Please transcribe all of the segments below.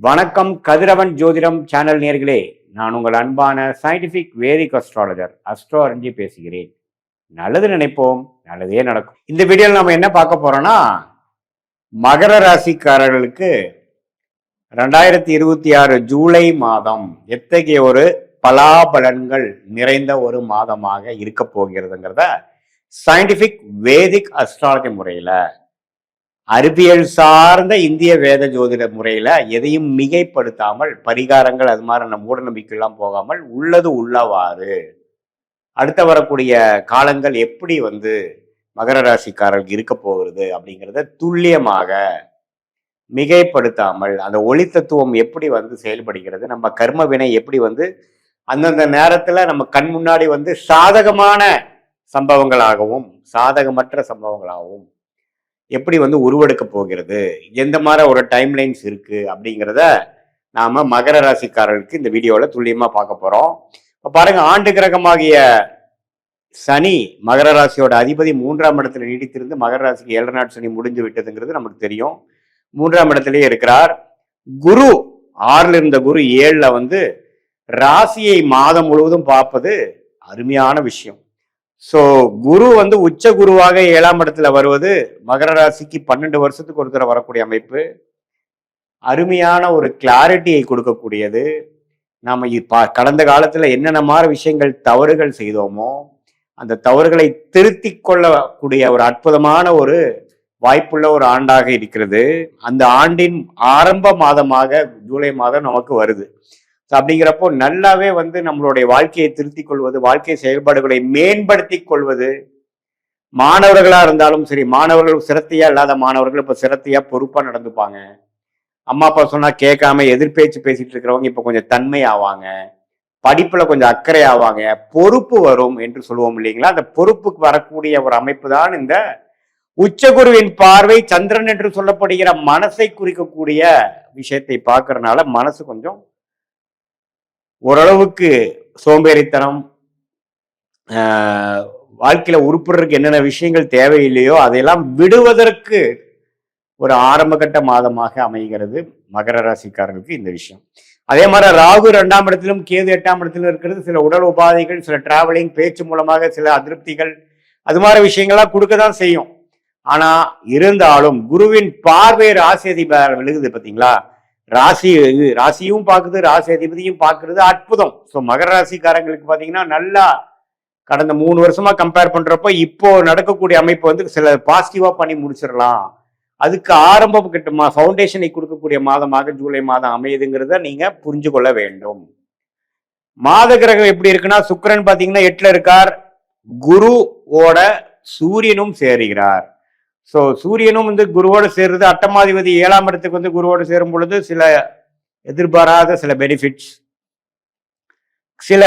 வணக்கம் கதிரவன் ஜோதிடம் சேனல் நேர்களே, நான் உங்கள் அன்பான சயின்டிபிக் வேதிக் அஸ்ட்ராலஜர் அஸ்ட்ரோ அறிஞ்சி பேசுகிறேன். நல்லது நினைப்போம், நல்லதே நடக்கும். இந்த வீடியோவில் நம்ம என்ன பார்க்க போறோம்னா, மகர ராசிக்காரர்களுக்கு 2026 ஜூலை மாதம் எத்தகைய ஒரு பலாபலன்கள் நிறைந்த ஒரு மாதமாக இருக்க போகிறதுங்கிறத சயின்டிபிக் வேதிக் அஸ்ட்ராலஜி முறையில, அறிவியல் சார்ந்த இந்திய வேத ஜோதிட முறையில எதையும் மிகைப்படுத்தாமல், பரிகாரங்கள் அது மாதிரி நம்ம மூட நம்பிக்கைலாம் போகாமல் உள்ளது உள்ளவாறு அடுத்த வரக்கூடிய காலங்கள் எப்படி மகர ராசிக்காரர்களுக்கு இருக்க போகிறது அப்படிங்கிறத துல்லியமாக மிகைப்படுத்தாமல், அந்த ஒளி தத்துவம் எப்படி செயல்படுகிறது, நம்ம கர்ம வினை எப்படி அந்தந்த நேரத்துல நம்ம கண் முன்னாடி சாதகமான சம்பவங்களாகவும் சாதகமற்ற சம்பவங்களாகவும் எப்படி உருவெடுக்க போகிறது, எந்த மாதிரி ஒரு டைம் லைன்ஸ் இருக்கு அப்படிங்கிறத நாம மகர ராசிக்காரர்களுக்கு இந்த வீடியோல துல்லியமா பார்க்க போறோம். இப்ப பாருங்க, ஆண்டு கிரகமாகிய சனி மகர ராசியோட அதிபதி 3ஆம் இடத்துல நீடித்திருந்து மகர ராசிக்கு 7 நாட் சனி முடிஞ்சு விட்டதுங்கிறது நமக்கு தெரியும். 3ஆம் இடத்திலேயே இருக்கிறார். குரு 6ல இருந்த குரு 7ல ராசியை மாதம் முழுவதும் பார்ப்பது அருமையான விஷயம். ஸோ குரு உச்ச குருவாக 7ஆம் இடத்துல வருவது மகர ராசிக்கு 12 வருஷத்துக்கு ஒரு தடவை வரக்கூடிய அமைப்பு. அருமையான ஒரு கிளாரிட்டியை கொடுக்கக்கூடியது. நாம கடந்த காலத்துல என்னென்ன மாதிரி விஷயங்கள் தவறுகள் செய்தோமோ அந்த தவறுகளை திருத்தி கொள்ளக்கூடிய ஒரு அற்புதமான ஒரு வாய்ப்புள்ள ஒரு ஆண்டாக இருக்கிறது. அந்த ஆண்டின் ஆரம்ப மாதமாக ஜூலை மாதம் நமக்கு வருது. அப்படிங்கிறப்போ நல்லாவே நம்மளுடைய வாழ்க்கையை திருத்திக் கொள்வது, வாழ்க்கை செயல்பாடுகளை மேம்படுத்தி கொள்வது, மாணவர்களா இருந்தாலும் சரி, மாணவர்கள் சிரத்தையா இல்லாத மாணவர்கள் இப்ப சிரத்தையா பொறுப்பா நடந்துப்பாங்க. அம்மா அப்பா சொன்னா கேட்காம எதிர்பேச்சு பேசிட்டு இருக்கிறவங்க இப்ப கொஞ்சம் தன்மை ஆவாங்க, படிப்புல கொஞ்சம் அக்கறை ஆவாங்க, பொறுப்பு வரும் என்று சொல்லுவோம் இல்லைங்களா. அந்த பொறுப்புக்கு வரக்கூடிய ஒரு அமைப்பு தான் இந்த உச்சகுருவின் பார்வை. சந்திரன் என்று சொல்லப்படுகிற மனசை குறிக்கக்கூடிய விஷயத்தை பார்க்கறதுனால மனசு கொஞ்சம் ஓரளவுக்கு சோம்பேறித்தனம், வாழ்க்கையில உருப்படுறதுக்கு என்னென்ன விஷயங்கள் தேவையில்லையோ அதையெல்லாம் விடுவதற்கு ஒரு ஆரம்பகட்ட மாதமாக அமைகிறது மகர ராசிக்காரர்களுக்கு இந்த விஷயம். அதே மாதிரி ராகு 2ஆம் இடத்திலும் கேது 8ஆம் இடத்திலும் இருக்கிறது. சில உடல் உபாதைகள், சில டிராவலிங், பேச்சு மூலமாக சில அதிருப்திகள், அது மாதிரி விஷயங்கள்லாம் கொடுக்க தான் செய்யும். ஆனா இருந்தாலும் குருவின் பார்வை ராசி அதிபதி விழுகுது பார்த்தீங்களா. ராசியும் பார்க்குது, ராசி அதிபதியும் பார்க்கறது அற்புதம். ஸோ மகர ராசிக்காரங்களுக்கு பார்த்தீங்கன்னா நல்லா கடந்த 3 வருஷமா கம்பேர் பண்றப்போ இப்போ நடக்கக்கூடிய அமைப்பு சில பாசிட்டிவா பண்ணி முடிச்சிடலாம். அதுக்கு ஆரம்ப கட்டமா ஃபவுண்டேஷனை கொடுக்கக்கூடிய மாதமாக ஜூலை மாதம் அமையுதுங்கிறத நீங்க புரிஞ்சு கொள்ள வேண்டும். மாத கிரகம் எப்படி இருக்குன்னா, சுக்கிரன் பார்த்தீங்கன்னா 8ல இருக்கார், குருவோட சூரியனும் சேருகிறார். ஸோ சூரியனும் குருவோடு சேர்றது, அட்டமாதிபதி 7ஆம் இடத்துக்கு குருவோடு சேரும் பொழுது சில எதிர்பாராத சில பெனிஃபிட்ஸ், சில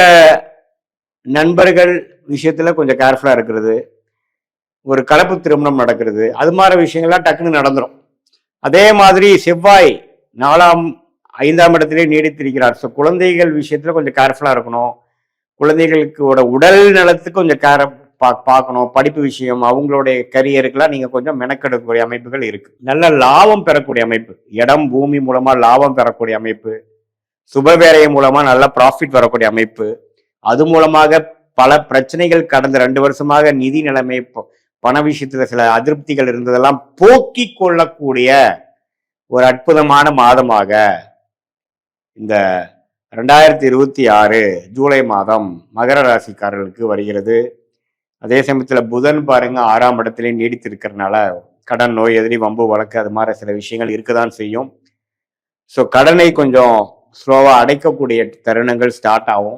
நண்பர்கள் விஷயத்துல கொஞ்சம் கேர்ஃபுல்லா இருக்கிறது, ஒரு கலப்பு திருமணம் நடக்கிறது, அது மாதிரி விஷயங்கள்லாம் டக்குன்னு நடந்துடும். அதே மாதிரி செவ்வாய் 4ஆம் 5ஆம் இடத்திலே நீடித்திருக்கிறார். ஸோ குழந்தைகள் விஷயத்துல கொஞ்சம் கேர்ஃபுல்லா இருக்கணும். குழந்தைகளுக்கு உடல் நலத்துக்கு கொஞ்சம் பார்க்கணும். படிப்பு விஷயம், அவங்களுடைய கரியருக்கெல்லாம் நீங்க கொஞ்சம் மெனக்கெடுக்கக்கூடிய அமைப்புகள் இருக்கு. நல்ல லாபம் பெறக்கூடிய அமைப்பு, இடம் பூமி மூலமா லாபம் பெறக்கூடிய அமைப்பு, சுப வேலை மூலமா நல்ல ப்ராஃபிட் வரக்கூடிய அமைப்பு, அது மூலமாக பல பிரச்சனைகள் கடந்த 2 வருஷமாக நிதி நிலைமை, பண விஷயத்துல சில அதிருப்திகள் இருந்ததெல்லாம் போக்கி கொள்ளக்கூடிய ஒரு அற்புதமான மாதமாக இந்த 2026 ஜூலை மாதம் மகர ராசிக்காரர்களுக்கு வருகிறது. அதே சமயத்துல புதன் பாருங்க 6ஆம் இடத்திலே நீடித்திருக்கிறதுனால கடன், நோய், எதிரி, வம்பு, வழக்கு, அது மாதிரி சில விஷயங்கள் இருக்கதான் செய்யும். ஸோ கடனை கொஞ்சம் ஸ்லோவா அடைக்கக்கூடிய தருணங்கள் ஸ்டார்ட் ஆகும்.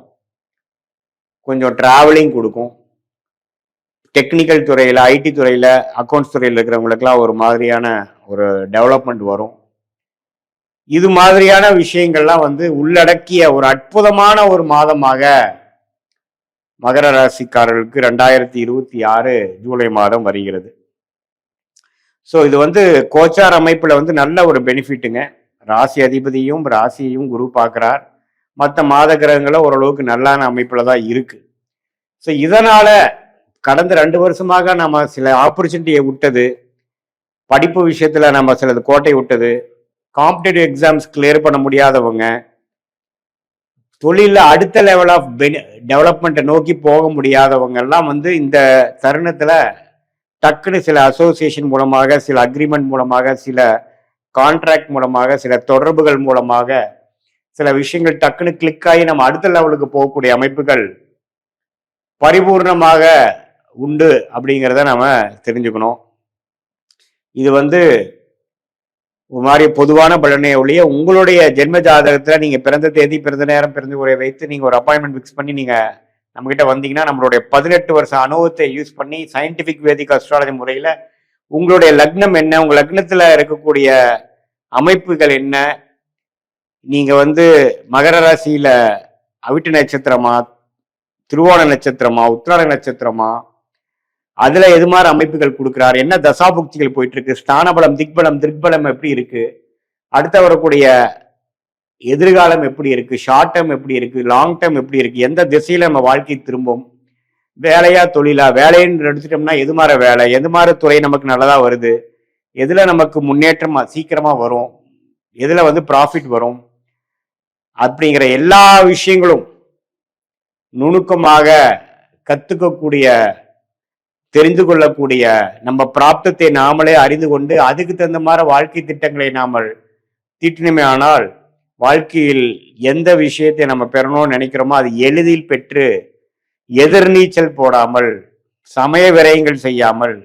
கொஞ்சம் டிராவலிங் கொடுக்கும். டெக்னிக்கல் துறையில, ஐடி துறையில, அக்கௌண்ட்ஸ் துறையில் இருக்கிறவங்களுக்குலாம் ஒரு மாதிரியான ஒரு டெவலப்மெண்ட் வரும். இது மாதிரியான விஷயங்கள்லாம் உள்ளடக்கிய ஒரு அற்புதமான ஒரு மாதமாக மகர ராசிக்காரர்களுக்கு 2026 ஜூலை மாதம் வருகிறது. ஸோ இது கோச்சார் அமைப்புல நல்ல ஒரு பெனிஃபிட்டுங்க. ராசி அதிபதியும் ராசியையும் குரு பார்க்கிறார். மற்ற மாத கிரகங்களை ஓரளவுக்கு நல்லான அமைப்புல தான் இருக்கு. ஸோ இதனால கடந்த 2 வருஷமாக நம்ம சில ஆப்பர்ச்சுனிட்டியை விட்டது, படிப்பு விஷயத்துல நம்ம சிலது கோட்டை விட்டது, காம்படிட்டிவ் எக்ஸாம்ஸ் கிளியர் பண்ண முடியாதவங்க, தொழில அடுத்த லெவல் ஆஃப் டெவலப்மெண்ட்டை நோக்கி போக முடியாதவங்க எல்லாம் வந்து இந்த தருணத்துல டக்குன்னு சில அசோசியேஷன் மூலமாக, சில அக்ரிமெண்ட் மூலமாக, சில கான்ட்ராக்ட் மூலமாக, சில தொடர்புகள் மூலமாக சில விஷயங்கள் டக்குன்னு கிளிக் ஆகி நம்ம அடுத்த லெவலுக்கு போகக்கூடிய அமைப்புகள் பரிபூர்ணமாக உண்டு அப்படிங்கிறத நம்ம தெரிஞ்சுக்கணும். இது வந்து ஒரு மாதிரி பொதுவான பலனை ஒழிய உங்களுடைய ஜென்ம ஜாதகத்துல நீங்க பிறந்த தேதி, பிறந்த நேரம், பிறந்த உரை வைத்து நீங்க ஒரு அப்பாயின்மெண்ட் ஃபிக்ஸ் பண்ணி நீங்க நம்ம கிட்ட வந்தீங்கன்னா நம்மளுடைய 18 வருஷ அனுபவத்தை யூஸ் பண்ணி சயின்டிபிக் வேதிக் அஸ்ட்ராலஜி முறையில உங்களுடைய லக்னம் என்ன, உங்க லக்னத்துல இருக்கக்கூடிய அமைப்புகள் என்ன, நீங்க வந்து மகர ராசியில அவிட்ட நட்சத்திரமா, திருவோண நட்சத்திரமா, உத்திராட நட்சத்திரமா, அதுல எது மாதிரி அமைப்புகள் கொடுக்குறாரு, என்ன தசாபுக்திகள் போயிட்டு இருக்கு, ஸ்தானபலம், திக்பலம், திருப்பலம் எப்படி இருக்கு, அடுத்த வரக்கூடிய எதிர்காலம் எப்படி இருக்கு, ஷார்ட் டேர்ம் எப்படி இருக்கு, லாங் டேர்ம் எப்படி இருக்கு, எந்த திசையில நம்ம வாழ்க்கை திரும்பும், வேலையா தொழிலா, வேலைன்னு எடுத்துட்டோம்னா எது மாதிரி வேலை, எது மாதிரி துறை நமக்கு நல்லதா வருது, எதுல நமக்கு முன்னேற்றம் சீக்கிரமா வரும், எதுல வந்து ப்ராஃபிட் வரும் அப்படிங்கிற எல்லா விஷயங்களும் நுணுக்கமாக கத்துக்கக்கூடிய, தெரிந்து கொள்ளக்கூடிய, நம்ம பிராப்தத்தை நாமளே அறிந்து கொண்டு அதுக்கு தகுந்த மாதிரி வாழ்க்கை திட்டங்களை நாமல் தீட்டினமே ஆனால் வாழ்க்கையில் எந்த விஷயத்தை நம்ம பெறணும்னு நினைக்கிறோமோ அது எளிதில் பெற்று எதிர்நீச்சல் போடாமல், சமய விரயங்கள் செய்யாமல்,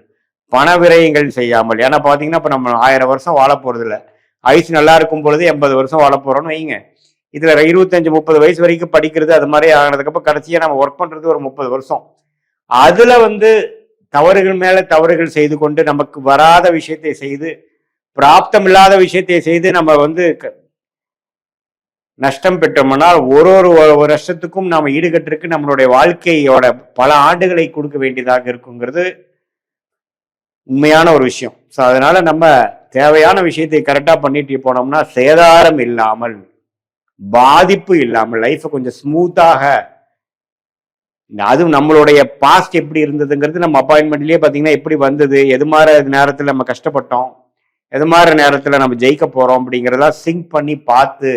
பண விரயங்கள் செய்யாமல். ஏன்னா பாத்தீங்கன்னா இப்ப நம்ம 1000 வருஷம் வாழ போறது இல்லை. ஆயுசு நல்லா இருக்கும் பொழுது 80 வருஷம் வாழ போறோம்னு வைங்க. இதுல 25-30 வயசு வரைக்கும் படிக்கிறது அது மாதிரி ஆனதுக்கு அப்புறம் கடைசியா நம்ம ஒர்க் பண்றது ஒரு 30 வருஷம். அதுல வந்து தவறுகள் மேல தவறுகள் செய்து கொண்டு நமக்கு வராத விஷயத்தை செய்து, பிராப்தம் இல்லாத விஷயத்தை செய்து நம்ம வந்து நஷ்டம் பெற்றோம்னால் ஒரு வருஷத்துக்கும் நாம ஈடுகட்டிருக்கு நம்மளுடைய வாழ்க்கையோட பல ஆண்டுகளை கொடுக்க வேண்டியதாக இருக்குங்கிறது உண்மையான ஒரு விஷயம். ஸோ அதனால நம்ம தேவையான விஷயத்தை கரெக்டா பண்ணிட்டு போனோம்னா சேதாரம் இல்லாமல், பாதிப்பு இல்லாமல் லைஃப்பை கொஞ்சம் ஸ்மூத்தாக, அதுவும் நம்மளுடைய பாஸ்ட் எப்படி இருந்ததுங்கிறது நம்ம அப்பாயின்மெண்ட்லயே பாத்தீங்கன்னா எப்படி வந்தது, எது மாதிரி நேரத்துல நம்ம கஷ்டப்பட்டோம், எது மாதிரி நேரத்துல நம்ம ஜெயிக்க போறோம் அப்படிங்கிறதெல்லாம் சிங்க் பண்ணி பார்த்து,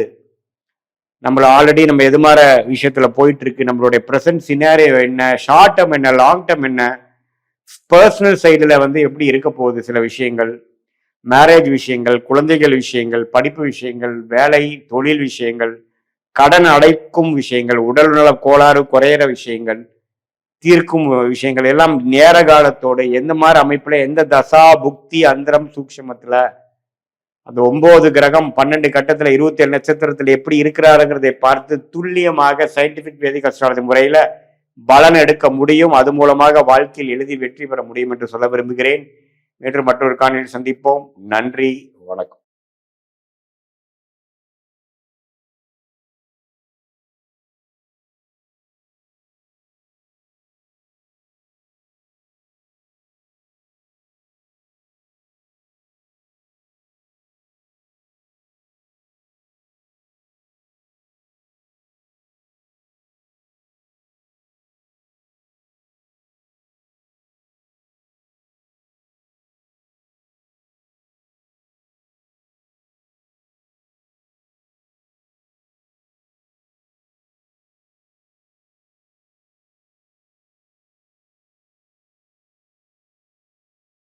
நம்மள ஆல்ரெடி நம்ம எது மாதிரி விஷயத்துல போயிட்டு இருக்கு, நம்மளுடைய ப்ரெசன்ட் சினாரியோ என்ன, ஷார்ட் டேர்ம் என்ன, லாங் டேர்ம் என்ன, பர்சனல் சைடுல வந்து எப்படி இருக்க போகுது, சில விஷயங்கள், மேரேஜ் விஷயங்கள், குழந்தைகள் விஷயங்கள், படிப்பு விஷயங்கள், வேலை தொழில் விஷயங்கள், கடன் அடைக்கும் விஷயங்கள், உடல்நல கோளாறு குறையிற விஷயங்கள், தீர்க்கும் விஷயங்கள் எல்லாம் நேர காலத்தோடு எந்த மாதிரி அமைப்புல, எந்த தசா புக்தி அந்தரம் சூக்ஷமத்துல, அந்த 9 கிரகம் 12 கட்டத்துல 27 நட்சத்திரத்துல எப்படி இருக்கிறாருங்கிறதை பார்த்து துல்லியமாக சயின்டிபிக் வேதிக் அஸ்ட்ராலஜி முறையில பலன் எடுக்க முடியும். அது மூலமாக வாழ்க்கையில் எழுதி வெற்றி பெற முடியும் என்று சொல்ல விரும்புகிறேன். மீண்டும் மற்றொரு காணொளியில் சந்திப்போம். நன்றி, வணக்கம்.